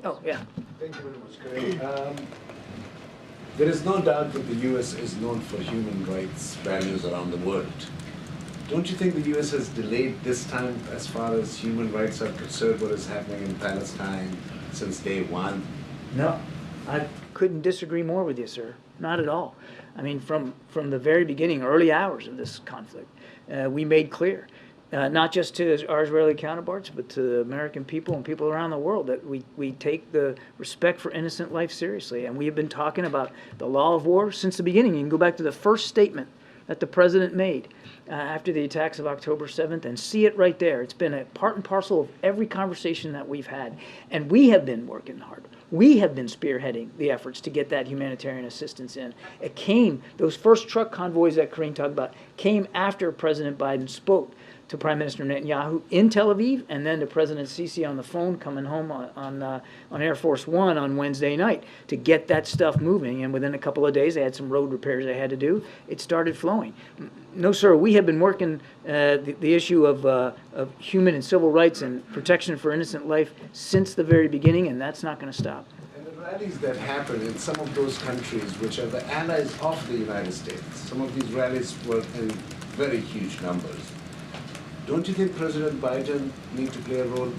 Oh, yeah. Thank you very much, Gary. There is no doubt that the U.S. is known for human rights values around the world. Don't you think the U.S. has delayed this time as far as human rights are concerned, what is happening in Palestine since day one? No, I couldn't disagree more with you, sir. Not at all. I mean, from the very beginning, early hours of this conflict, we made clear, not just to our Israeli counterparts, but to the American people and people around the world, that we take the respect for innocent life seriously. And we have been talking about the law of war since the beginning. You can go back to the first statement that the president made after the attacks of October 7th and see it right there. It's been a part and parcel of every conversation that we've had. And we have been working hard. We have been spearheading the efforts to get that humanitarian assistance in. It came, those first truck convoys that Kareem talked about, came after President Biden spoke to Prime Minister Netanyahu in Tel Aviv, and then to President Sisi on the phone coming home on Air Force One on Wednesday night to get that stuff moving. And within a couple of days, they had some road repairs they had to do. It started flowing. No, sir, we have been working the issue of human and civil rights and protection for innocent life since the very beginning, and that's not going to stop. And the rallies that happen in some of those countries, which are the allies of the United States, some of these rallies were in very huge numbers. Don't you think President Biden needs to play a role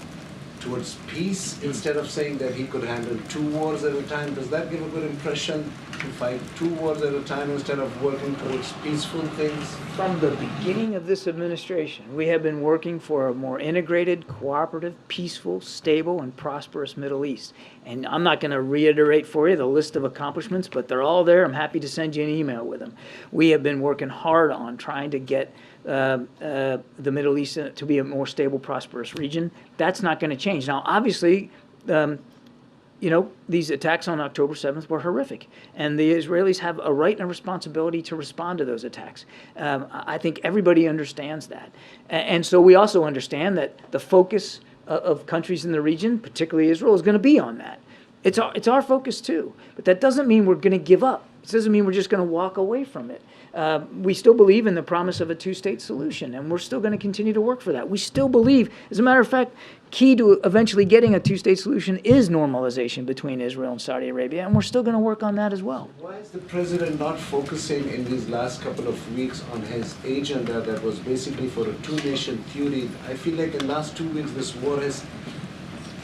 towards peace instead of saying that he could handle 2 wars at a time? Does that give a good impression to fight 2 wars at a time instead of working towards peaceful things? From the beginning of this administration, we have been working for a more integrated, cooperative, peaceful, stable, and prosperous Middle East. And I'm not going to reiterate for you the list of accomplishments, but they're all there. I'm happy to send you an email with them. We have been working hard on trying to get the Middle East to be a more stable, prosperous region. That's not going to change. Now, obviously, you know, these attacks on October 7th were horrific, and the Israelis have a right and a responsibility to respond to those attacks. I think everybody understands that. And so we also understand that the focus of countries in the region, particularly Israel, is going to be on that. It's our focus too, but that doesn't mean we're going to give up. It doesn't mean we're just going to walk away from it. We still believe in the promise of a 2-state solution, and we're still going to continue to work for that. We still believe, as a matter of fact, key to eventually getting a 2-state solution is normalization between Israel and Saudi Arabia, and we're still going to work on that as well. Why is the president not focusing in these last couple of weeks on his agenda that was basically for a 2-nation theory? I feel like in the last 2 weeks, this war has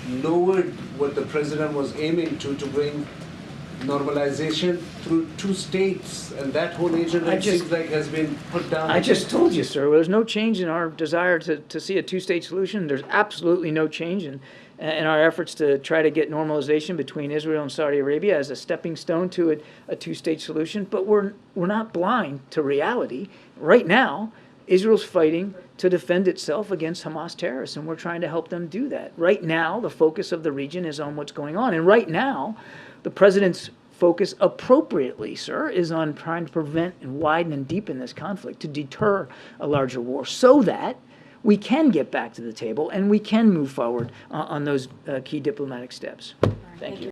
lowered what the president was aiming to bring normalization through 2 states, and that whole agenda seems like has been put down. I just told you, sir, there's no change in our desire to see a 2-state solution. There's absolutely no change in our efforts to try to get normalization between Israel and Saudi Arabia as a stepping stone to a 2-state solution. But we're not blind to reality. Right now, Israel's fighting to defend itself against Hamas terrorists, and we're trying to help them do that. Right now, the focus of the region is on what's going on. And right now, the president's focus appropriately, sir, is on trying to prevent and widen and deepen this conflict to deter a larger war so that we can get back to the table and we can move forward on those key diplomatic steps. Thank you.